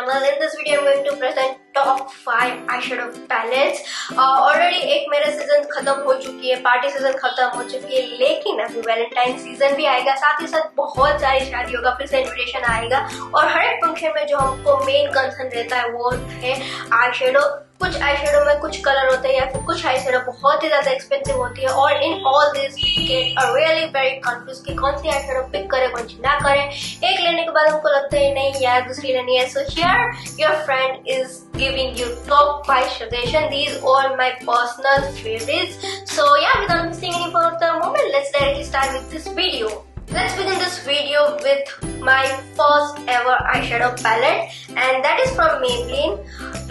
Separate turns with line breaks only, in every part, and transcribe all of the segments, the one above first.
channel. In this video, I'm going to present top 5 eyeshadow palettes. Already एक मेरा season खत्म हो चुकी है, पार्टी सीजन खत्म हो चुकी है, लेकिन अभी वैलेंटाइन सीजन भी आएगा, साथ ही साथ बहुत सारी शादियों का फिर से इन्विटेशन आएगा और हर एक फंक्शन में जो हमको मेन कंसर्न रहता है वो है आईशैडो। कुछ आईशैडो में कुछ कलर होते हैं या फिर कुछ आईशैडो बहुत ही ज्यादा एक्सपेंसिव होती है और in all this get are really very confuse कि कौन सी आईशैडो पिक करें कौन सी ना करें। एक लेने के बाद हमको लगता है नहीं यार दूसरी लेनी है। So here your friend is giving you top 5 suggestion. These all my personal favorites. So yeah, without missing any further moment, let's directly start with this video. Let's begin this video with my first ever eyeshadow palette and that is from Maybelline.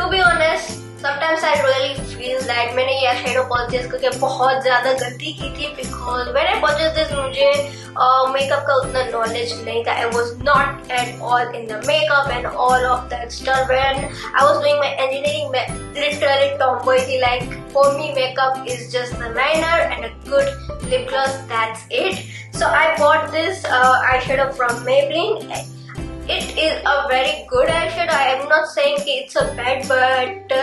To be honest, sometimes I really feel that मैंने ये eyeshadow purchase करके बहुत ज़्यादा गलती की थी because when I purchased this मुझे makeup का उतना knowledge नहीं था. I was not at all in the makeup and all of that stuff. When I was doing my engineering, मैं literally tomboy थी. Like for me, makeup is just the liner and a good lip gloss. That's it. So I bought this eyeshadow from Maybelline. It is a very good eyeshadow. I am not saying it's a bad, but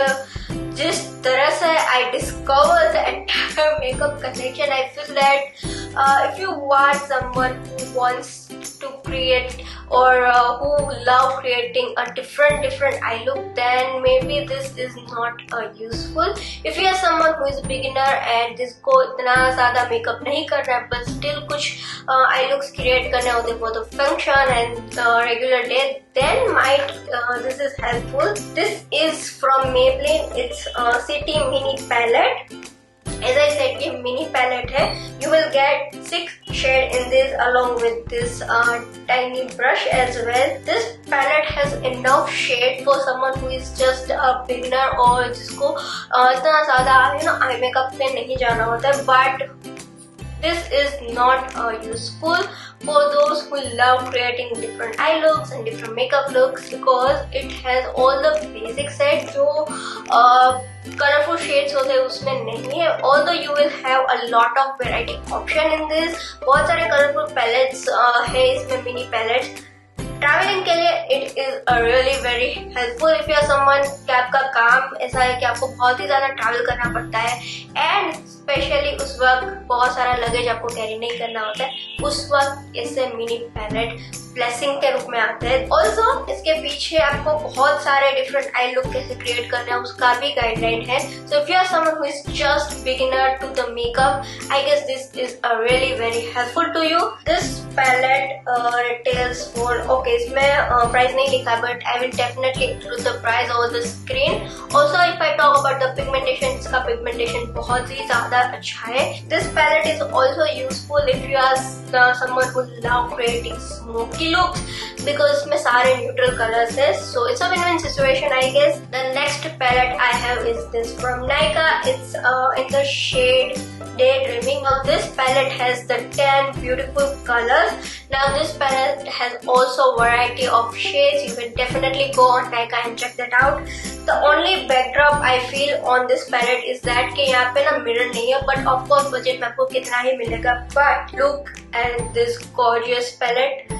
जिस तरह से I discovered the entire makeup collection, I feel that if you want someone who wants to create or who love creating a different eye look, then maybe this is not useful. If you are someone who is a beginner and जिसको इतना ज़्यादा makeup नहीं कर रहा है but still कुछ eye looks create करने होते हैं for the function and regular day, then might this is helpful. This is from Maybelline. It's City Mini Palette. As I said, ये mini palette है. You will get 6 shades in this along with this tiny brush as well. This palette has enough shade for someone who is just a beginner और जिसको इतना ज़्यादा eye makeup पे नहीं जाना होता है. But this is not useful for those who love creating different eye looks and different makeup looks because it has all the basic sets जो colorful shades होते हैं उसमें नहीं है. Although you will have a lot of variety option in this. बहुत सारे colorful palettes है इसमें mini palettes. ट्रैवलिंग के लिए it is really very helpful. If you are someone कि आपका काम ऐसा है कि आपको बहुत ही ज्यादा ट्रैवल करना पड़ता है एंड स्पेशली उस वक्त बहुत सारा लगेज आपको कैरी नहीं करना होता है, उस वक्त इससे मिनी पैलेट ब्लेसिंग के रूप में आते हैं. ऑल्सो इसके पीछे आपको बहुत सारे डिफरेंट आई लुक कैसे क्रिएट करना है उसका भी गाइडलाइन है. So if you are someone who is just beginner to the makeup, I guess this is really very helpful to you. This palette retails for okay इसमें price नहीं लिखा but I will definitely include the price over the screen. Also if I talk about the pigmentation, इसका pigmentation बहुत ही ज्यादा अच्छा है. This palette is also useful if you are someone who love creating smoky looks because इसमें सारे neutral colors है. So it's a win-win situation, I guess. The next palette I have is this from Nykaa. It's in the shade Daydreaming. Now this palette has the 10 beautiful colors. Now this palette has also variety of shades. You can definitely go on Nykaa and check that out. The only backdrop I feel on this palette is that कि यहाँ पे ना mirror नहीं है, but of course budget में आपको कितना ही मिलेगा. But look at this gorgeous palette.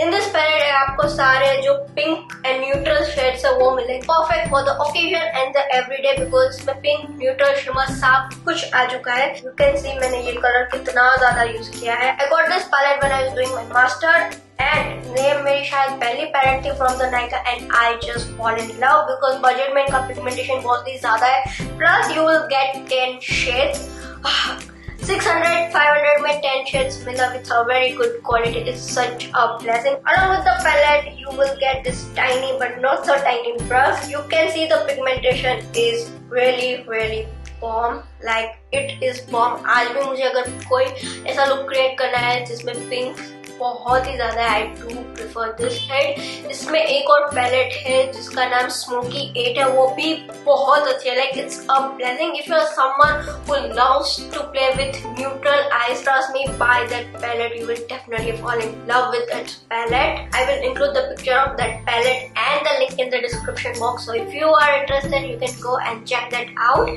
In this palette आपको सारे जो पिंक एंड न्यूट्रल शेड्स है वो मिलेंगे. Perfect for the occasion and the everyday because इसमें पिंक, न्यूट्रल, शिमर सब कुछ आ चुका है. यू कैन सी मैंने ये कलर कितना ज्यादा यूज किया है. I got this palette when I was doing my master and ये मेरी शायद पहली पैलेट थी from the Nykaa and I just fall in love because budget में इनका पिगमेंटेशन बहुत ही ज्यादा है. Plus you will get 10 shades. 600-500 में 10 shades मिला with a very good quality. It's such a blessing. Along with the palette, you will get this tiny but not so tiny brush. You can see the pigmentation is really bomb. Like it is bomb. आज भी मुझे अगर कोई ऐसा look create करना है जिसमें pink बहुत ही ज्यादा है, I do prefer this shade. इसमें एक और पैलेट है जिसका नाम स्मोकी 8 है, वो भी बहुत अच्छी है. Like it's a blessing. If you are someone who loves to play with neutral eyes, trust me, buy that palette. You will definitely fall in love with its palette. I will include the picture of that palette and the link in the description box. So if you are interested, you can go and check that out.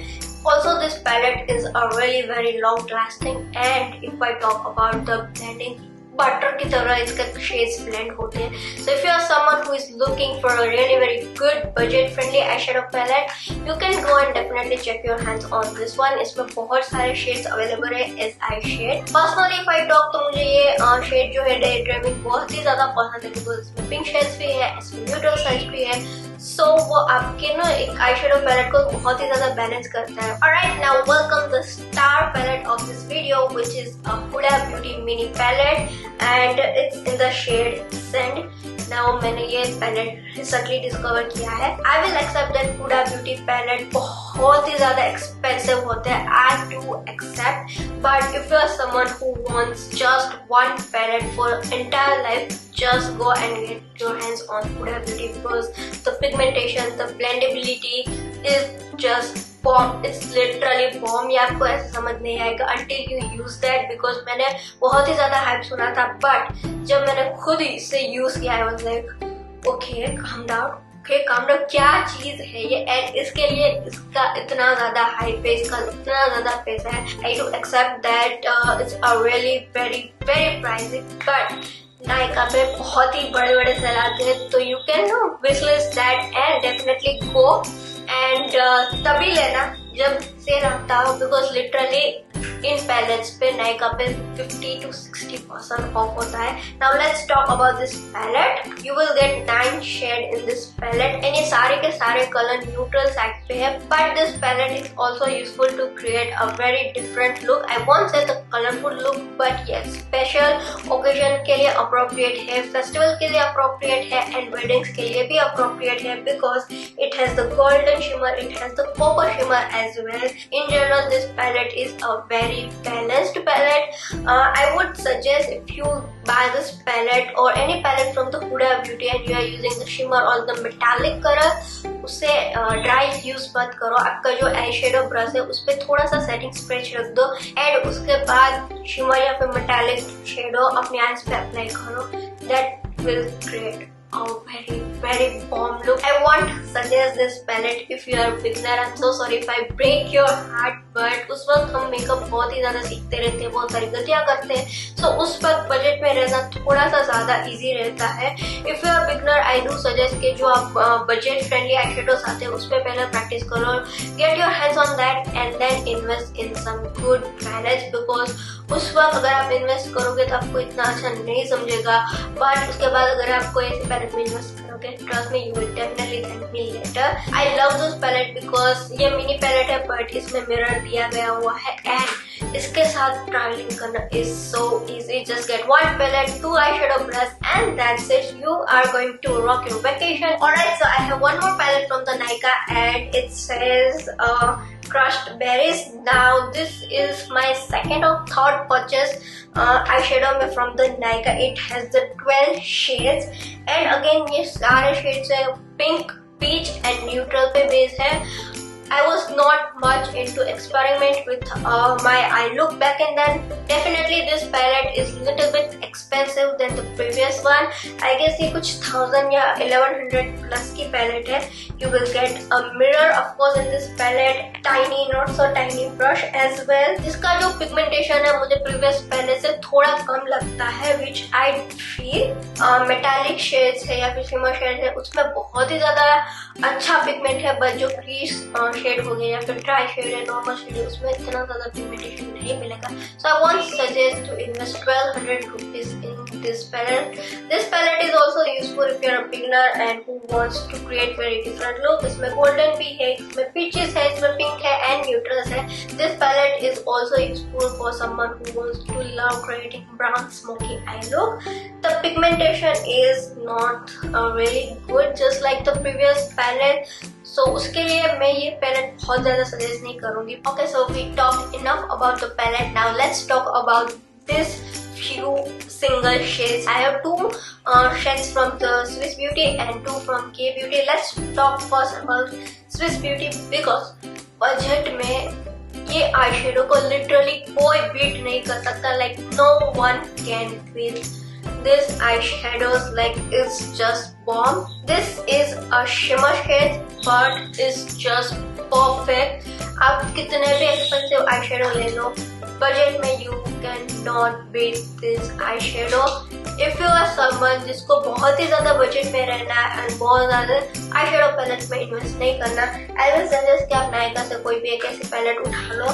Also, this palette is a really very long lasting, and if I talk about the blending, butter की तरह इसके shades blend होते हैं. So if you are someone who is looking for a really very good budget friendly eyeshadow palette, you can go and definitely check your hands on this one. इसमें बहुत सारे shades available है as eye shade. Personally if I talk तो मुझे ये shade जो है Daydreaming बहुत ही ज्यादा पसंद है बिकॉज इसमें पिंक शेड्स भी है, इसमें न्यूट्रल साइज भी है. सो वो आपके ना एक आईशैडो पैलेट को बहुत ही ज्यादा बैलेंस करता है. Alright, now welcome the star palette of this video, which is a Huda Beauty mini palette and it's in the shade Sand. Now मैंने ये पैलेट रिसेंटली डिस्कवर किया है. I will accept that Huda Beauty palette बहुत ही ज्यादा expensive होते हैं. I do accept, but if you are someone who wants just one palette for entire life, just go and get your hands on Huda Beauty because the pigmentation, the blendability is just bomb. It's literally bomb. ये आपको ऐसे समझ नहीं आएगा until you use that, because मैंने बहुत ही ज्यादा हाइप सुना था, but जब मैंने खुद इसे यूज किया I was like, okay, calm down. क्या चीज है ये, एंड इसके लिए इसका इतना ज्यादा हाइप है, इसका इतना ज्यादा पैसा है. I do accept that it's a really very very pricey, but Nykaa पे बहुत ही बड़े बड़े सेल आते हैं, तो you can wish list that and definitely go and तभी लेना जब सेल आता हो, बिकॉज लिटरली इन पैलेट्स पे नायका पे 50 to 60% ऑफ होता है. Now let's talk about this palette. You will get 9 shade in this palette and ये सारे के सारे कलर न्यूट्रल साइड पे है, but this palette is also useful to create a very different look. I want say the colourful look, but ये special occasion के लिए appropriate है, फेस्टिवल के लिए अप्रोप्रिएट है एंड वेडिंग्स के लिए भी अप्रोप्रिएट है, because it has the golden shimmer, it has the copper shimmer as well. In general, this palette is a very balanced palette. I would suggest if you buy this palette or any palette from the Huda Beauty and you are using the shimmer or the metallic color, उसे dry use मत करो. आपका जो eye shadow brush है उस पर थोड़ा सा सेटिंग स्प्रे रख दो एंड उसके बाद शिमर या फिर मेटालिक शेडो अपने आईज पे अप्लाई करो. That will create a very bomb look. I won't suggest this palette if you are a beginner. I'm so sorry if I break your heart, but उस वक्त हम makeup बहुत ही ज्यादा सीखते रहते हैं, बहुत सारी गलतियां करते हैं, so उस वक्त बजट में रहना थोड़ा सा ज्यादा इजी रहता है. If you are a beginner, I do suggest कि जो आप बजट फ्रेंडली आईशैडोज आते हैं उस पर पहले प्रैक्टिस करो, get your hands on that and then invest in some good palettes, because उस वक्त अगर आप इन्वेस्ट करोगे तो आपको इतना अच्छा नहीं समझेगा, बट उसके बाद अगर आपको ऐसे पैलेट में इन्वेस्ट करोगे, trust me, you will definitely thank me later. I love this palette because ये मिनी पैलेट है बट इसमें मिरर दिया गया हुआ है एंड इसके साथ ट्रैवलिंग करना is so easy. Just get one palette, 2 eyeshadow brush and that's it. You are going to rock your vacation. Alright, so I have one more palette from the Nykaa and it says crushed berries. Now this is my second or third purchase eyeshadow from the Nykaa. It has the 12 shades and again ये सारे shades है pink, peach and neutral पे base है. I was not much into experiment with my eye look back and then. Definitely this palette is little bit expensive than the previous one. I guess ये कुछ 1000 या 1100 plus की palette है. You will get a mirror of course in this palette, tiny not so tiny brush as well. जिसका जो pigmentation है मुझे previous palette से थोड़ा कम लगता है, which I feel metallic shades है या फिर shimmer shades है उसमें बहुत ही ज्यादा अच्छा pigment है, but जो crease शेड हो गया या फिर ड्राई शेड है, नॉर्मल शेड है, उसमें इतना ज्यादा पिगमेंटेशन नहीं मिलेगा. So I want suggest to invest 1200 rupees in this palette. This palette is also useful if you're a beginner and who wants to create very different look. इसमें golden भी है, इसमें peaches है, इसमें pink है and neutrals है. This palette is also useful for someone who wants to love creating brown smoky eye look. The pigmentation is not really good just like the previous palette. So उसके लिए मैं ये palette बहुत ज्यादा suggest नहीं करूंगी. Okay, so we talked enough about the palette. Now let's talk about this few single shades. I have 2 shades from the Swiss Beauty and 2 from K Beauty. Let's talk first about Swiss Beauty because budget में ये eyeshadow को literally कोई beat नहीं कर सकता. Like no one can beat this eyeshadows. Like it's just bomb. This is a shimmer shade but it's just perfect. आप कितने भी एक्सपेंसिव eyeshadow ले लो, बजट में you cannot beat this eyeshadow. If you are someone जिसको बहुत ही ज्यादा budget में रहना है और बहुत ज्यादा eyeshadow पैलेट में इन्वेस्ट नहीं करना, I will suggest कि आप नायका से कोई भी एक ऐसी पैलेट उठा लो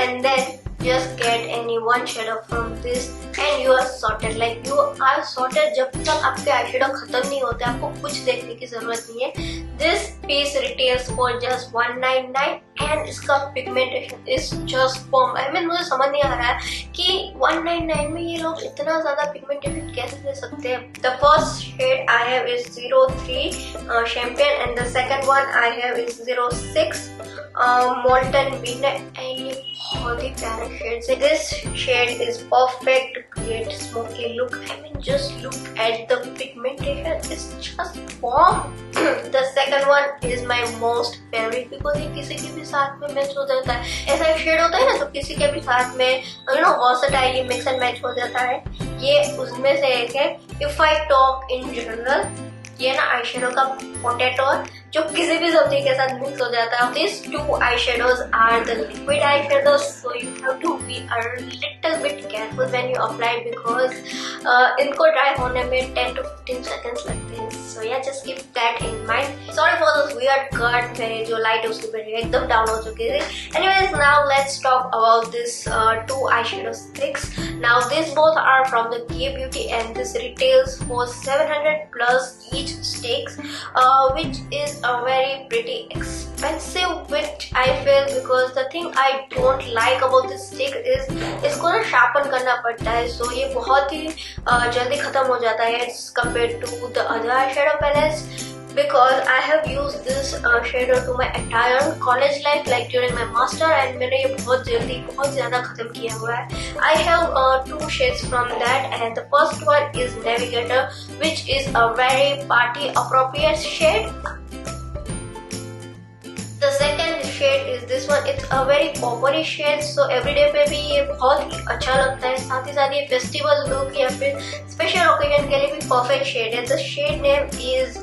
and then just get any one shadow from this and you are sorted. Like you are sorted. जब तक आपके eyeshadow खत्म नहीं होते आपको कुछ देखने की जरूरत नहीं है. This piece retails for just 199 and इसका pigmentation is just bomb. I mean मुझे समझ नहीं आ रहा है कि 199 में ये लोग इतना ज्यादा pigmentation कैसे दे सकते हैं. The first shade I have is 03 champagne and the second one I have is 06 molten midnight and ये बहुत ही प्यारा shades है. This shade is perfect to create smoky look. I mean just look at the pigmentation, it's just bomb. The second one is my most favorite because ये किसी के भी साथ में मैच हो जाता है. ऐसा एक शेड होता है ना तो किसी के भी साथ में versatile मिक्स एंड मैच हो जाता है. ये उसमें से एक है. If I talk in general, ये ना eyeshadow का पोटैटो जो किसी भी सब्जी के साथ मिक्स हो जाता है. These two eyeshadows are the liquid eyeshadows, so you have to be a little bit careful when you apply because इनको dry होने में 10 to 15 seconds लगते हैं. So yeah, just keep that in mind. Sorry for those weird cut मेरे जो light उसके ऊपर एकदम down हो चुके थे. Anyways, now let's talk about this two eyeshadow sticks. Now these both are from the K Beauty and this retails for 700 plus each sticks, which is a very pretty expensive, which I feel because the thing I don't like about this stick is इसको ना sharpen करना पड़ता है. So ये बहुत ही जल्दी खत्म हो जाता है as compared to the other eyeshadow palettes. Because I have used this shadow to my entire college life, like during my master, and मैंने ये बहुत जल्दी बहुत ज़्यादा खत्म किया हुआ है. I have two shades from that, and the first one is Navigator, which is a very party appropriate shade. The second shade is this one. It's a very coppery shade, so everyday पे भी ये बहुत ही अच्छा लगता है. साथ ही साथ ये festival look या फिर special occasion के लिए भी perfect shade है. The shade name is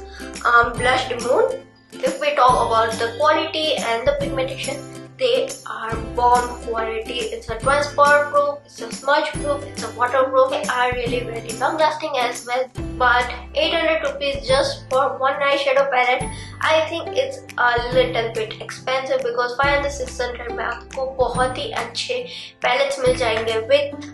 Blushed Moon. If we talk about the quality and the pigmentation, they are bomb quality. It's a transport proof, it's a smudge proof, it's a waterproof. They are really very long lasting as well. But 800 rupees just for one eyeshadow palette, I think it's a little bit expensive because 500-600 में आपको बहुत ही अच्छे palettes मिल जाएंगे with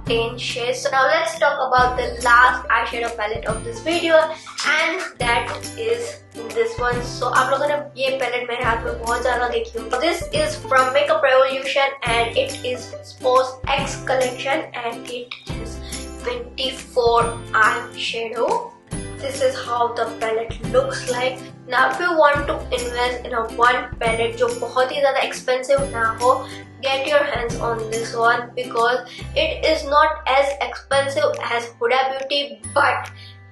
10 shades. So now let's talk about the last eyeshadow palette of this video, and that is this one. So आप लोगों ने ये palette मेरे हाथ में बहुत ज़्यादा देखी होगी. This is from Makeup Revolution and it is Spose X collection and it is 24 eyeshadow. This is how the palette looks like. Now if you want to invest in a one palette जो बहुत ही ज़्यादा expensive ना हो, get your hands on this one because it is not as expensive as Huda Beauty, but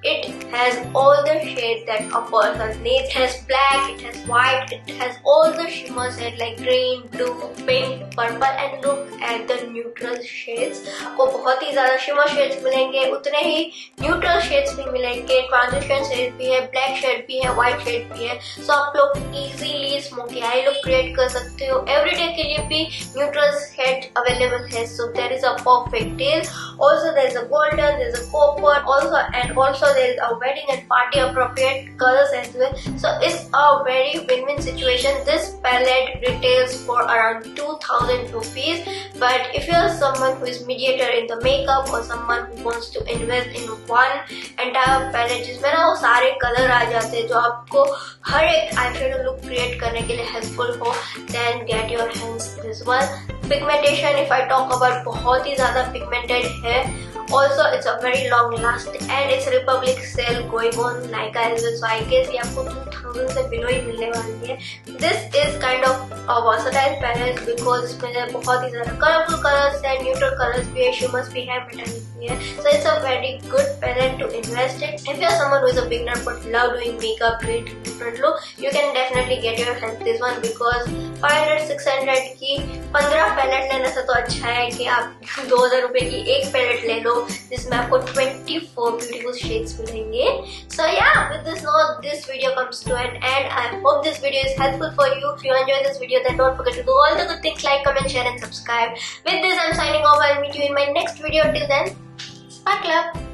it has all the shades that a person needs. It has black, it has white, it has all the shimmers like green, blue, pink, purple, and look at the neutral shades. आपको बहुत ही ज़्यादा shimmer shades मिलेंगे, उतने ही neutral shades भी मिलेंगे, transition shades भी है, black shade भी है, white shade भी है. So आप लोग easily smoky eye look create कर सकते हो. Everyday के लिए भी neutral shade available है, so there is a perfect deal. Also there is a golden, there is a copper, also there is a wedding and party appropriate colors as well. So it's a very win-win situation. This palette retails for around 2000 rupees, but if you are someone who is mediator in the makeup or someone who wants to invest in one entire palette जिसमें ना वो सारे colour आ जाते हैं जो आपको हर एक eyeshadow look create करने के लिए helpful हो, then get your hands this one. Pigmentation, if I talk about, बहुत ही ज़्यादा pigmented है. Also, it's a very long lasting and it's Republic sale going on Nykaa as well. So I guess ये आपको 2000 से below ही मिलने वाली है. This is kind of a versatile palette because इसमें बहुत ही ज़्यादा colorful colors है, neutral colors भी है, shimmers भी है, metallic भी है. So it's a very good palette to invest in. If you're someone who is a beginner but love doing makeup, creating different look, you can definitely get your hands this one because 500-600 की 15 palette लेने से तो अच्छा है कि आप 2000 रुपए की एक पैलेट ले लो जिसमें आपको 24 beautiful shades मिलेंगे. So yeah, with this note, this video comes to an comment, and I hope this video is helpful for you. If you enjoyed this video, then don't forget to do all the good things like, comment, share and subscribe. With this, I'm signing off. I'll meet you in my next video. Till then, sparkle up!